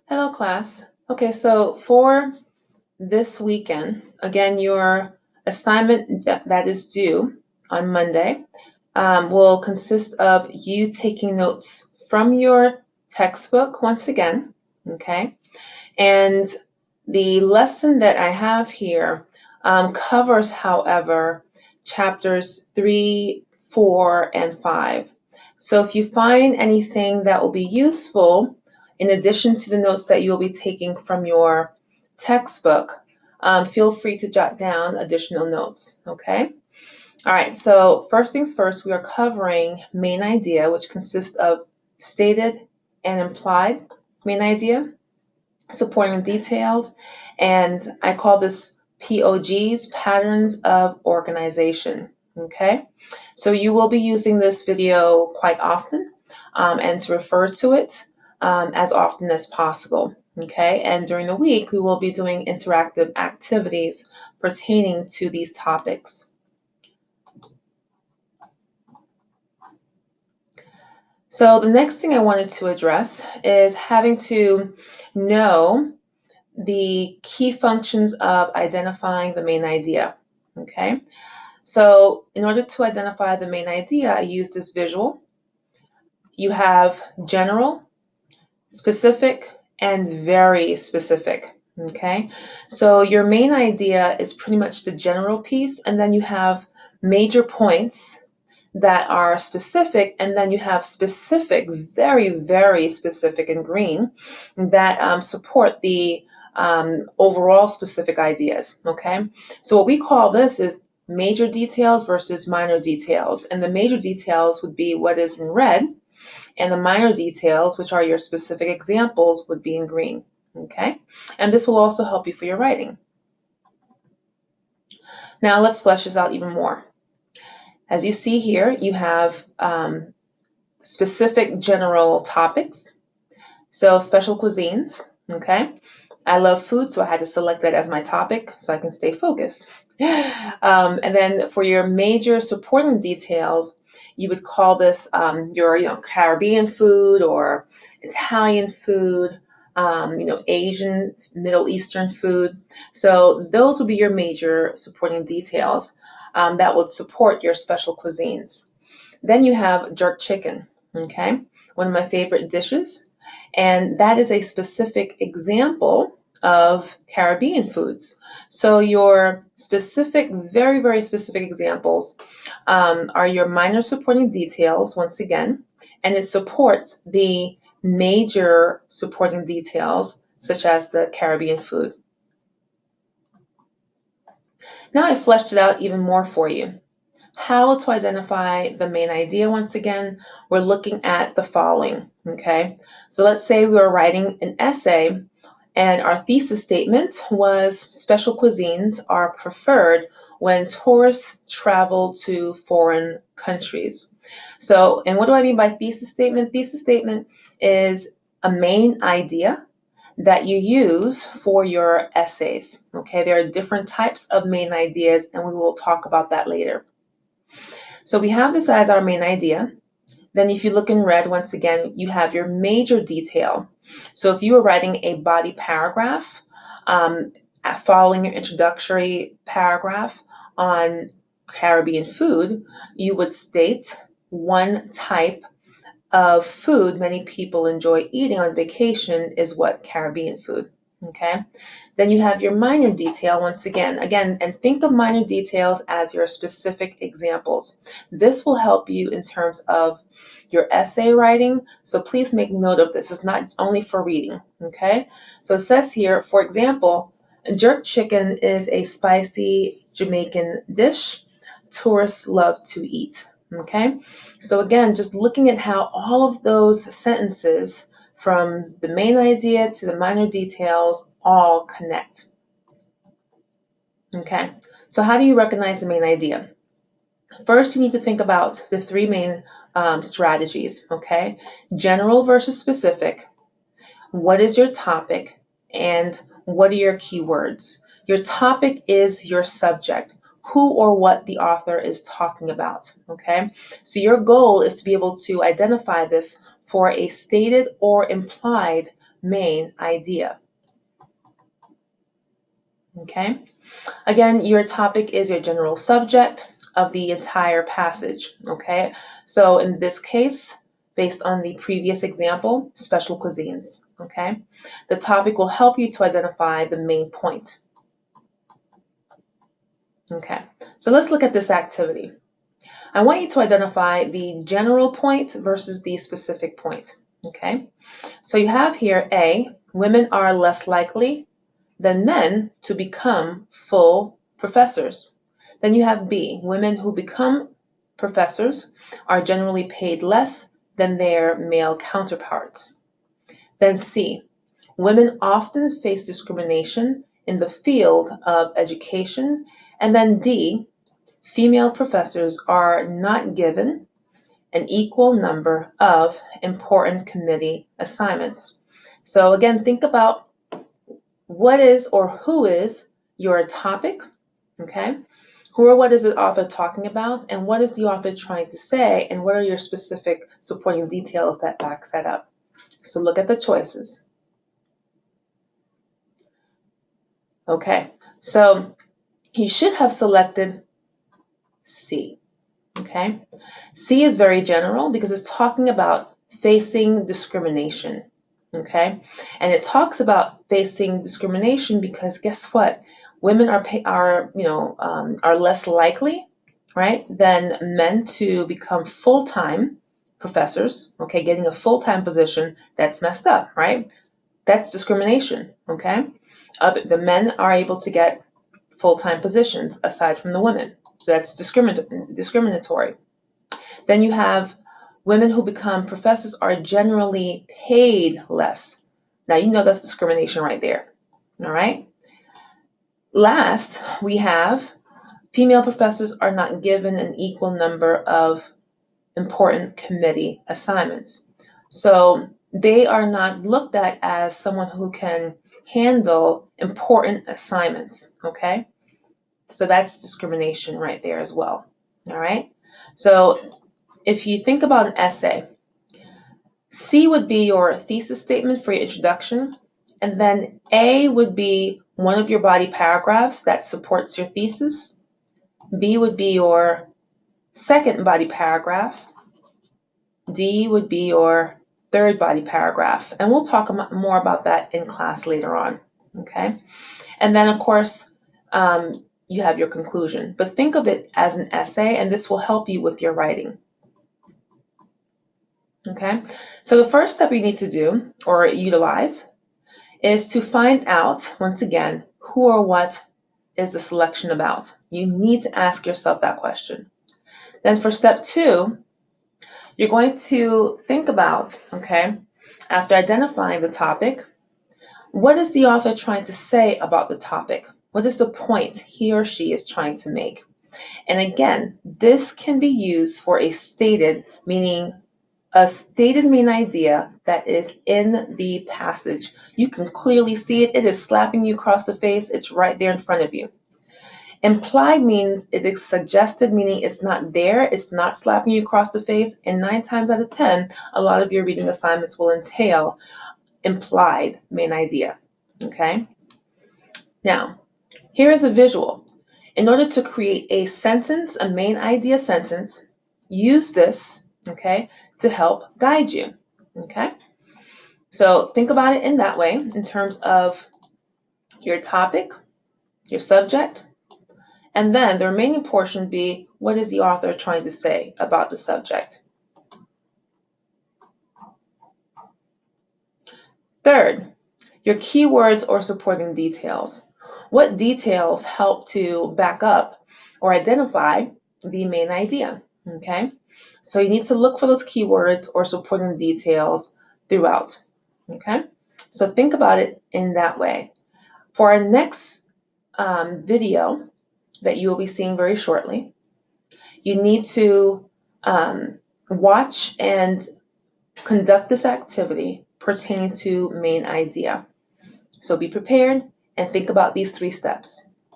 Hello, class. Okay, so for this weekend, again, your assignment that is due on Monday will consist of you taking notes from your textbook once again, okay? And the lesson that I have here covers, however, chapters 3, 4, and 5. So if you find anything that will be useful, in addition to the notes that you'll be taking from your textbook, feel free to jot down additional notes, okay? All right, so first things first, we are covering main idea, which consists of stated and implied main idea, supporting details, and I call this POGs, patterns of organization. Okay, so you will be using this video quite often and to refer to it as often as possible. Okay, and during the week we will be doing interactive activities pertaining to these topics. So the next thing I wanted to address is having to know the key functions of identifying the main idea. Okay, so in order to identify the main idea, I use this visual. You have general, specific, and very specific. Okay, so your main idea is pretty much the general piece, and then you have major points that are specific, and then you have specific, very, very specific in green that support the overall specific ideas, okay? So what we call this is major details versus minor details. And the major details would be what is in red, and the minor details, which are your specific examples, would be in green, okay? And this will also help you for your writing. Now let's flesh this out even more. As you see here, you have specific general topics. So special cuisines, okay? I love food, so I had to select that as my topic so I can stay focused. And then for your major supporting details, you would call this your Caribbean food or Italian food, Asian, Middle Eastern food. So those would be your major supporting details that would support your special cuisines. Then you have jerk chicken, okay? One of my favorite dishes. And that is a specific example of Caribbean foods. So your specific, very, very specific examples are your minor supporting details, once again, and it supports the major supporting details, such as the Caribbean food. Now I fleshed it out even more for you. How to identify the main idea, once again, we're looking at the following, okay? So let's say we were writing an essay and our thesis statement was special cuisines are preferred when tourists travel to foreign countries. So, and what do I mean by thesis statement? Thesis statement is a main idea that you use for your essays, okay? There are different types of main ideas and we will talk about that later. So we have this as our main idea. Then if you look in red, once again, you have your major detail. So if you were writing a body paragraph, following your introductory paragraph on Caribbean food, you would state one type of food many people enjoy eating on vacation is what? Caribbean food. Okay, then you have your minor detail once again, and think of minor details as your specific examples. This will help you in terms of your essay writing, so please make note of this. It's not only for reading, okay? So it says here, for example, jerk chicken is a spicy Jamaican dish tourists love to eat, okay? So again, just looking at how all of those sentences from the main idea to the minor details all connect. Okay, so how do you recognize the main idea? First, you need to think about the three main strategies, okay? General versus specific. What is your topic? And what are your keywords? Your topic is your subject, who or what the author is talking about, okay? So your goal is to be able to identify this for a stated or implied main idea. Okay? Again, your topic is your general subject of the entire passage. Okay? So in this case, based on the previous example, special cuisines. Okay? The topic will help you to identify the main point. Okay, so let's look at this activity. I want you to identify the general point versus the specific point. Okay, so you have here A, women are less likely than men to become full professors. Then you have B, women who become professors are generally paid less than their male counterparts. Then C, women often face discrimination in the field of education. And then D, female professors are not given an equal number of important committee assignments. So again, think about what is or who is your topic, okay? Who or what is the author talking about, and what is the author trying to say, and what are your specific supporting details that backs that up? So look at the choices. Okay, so you should have selected C. Okay, C is very general because it's talking about facing discrimination. Okay, and it talks about facing discrimination because guess what? Women are less likely, right, than men to become full-time professors. Okay, getting a full-time position, that's messed up, right? That's discrimination. Okay, the men are able to get full-time positions aside from the women. So that's discriminatory. Then you have women who become professors are generally paid less. Now you know that's discrimination right there. All right. Last, we have female professors are not given an equal number of important committee assignments. So they are not looked at as someone who can handle important assignments. Okay. So that's discrimination right there as well. All right. So if you think about an essay, C would be your thesis statement for your introduction, and then A would be one of your body paragraphs that supports your thesis. B would be your second body paragraph. D would be your third body paragraph. And we'll talk more about that in class later on. Okay. And then, of course, you have your conclusion. But think of it as an essay, and this will help you with your writing. Okay, so the first step you need to do or utilize is to find out, once again, who or what is the selection about. You need to ask yourself that question. Then for step 2, you're going to think about, okay, after identifying the topic, what is the author trying to say about the topic? What is the point he or she is trying to make? And again, this can be used for a stated, meaning a stated main idea that is in the passage. You can clearly see it. It is slapping you across the face. It's right there in front of you. Implied means it is suggested, meaning it's not there. It's not slapping you across the face. And 9 times out of 10, a lot of your reading assignments will entail implied main idea. Okay? Now, here is a visual. In order to create a sentence, a main idea sentence, use this, okay, to help guide you. Okay? So think about it in that way, in terms of your topic, your subject, and then the remaining portion be what is the author trying to say about the subject. Third, your keywords or supporting details. What details help to back up or identify the main idea? Okay, so you need to look for those keywords or supporting details throughout. Okay, so think about it in that way. For our next video that you will be seeing very shortly, you need to watch and conduct this activity pertaining to main idea. So be prepared and think about these 3 steps.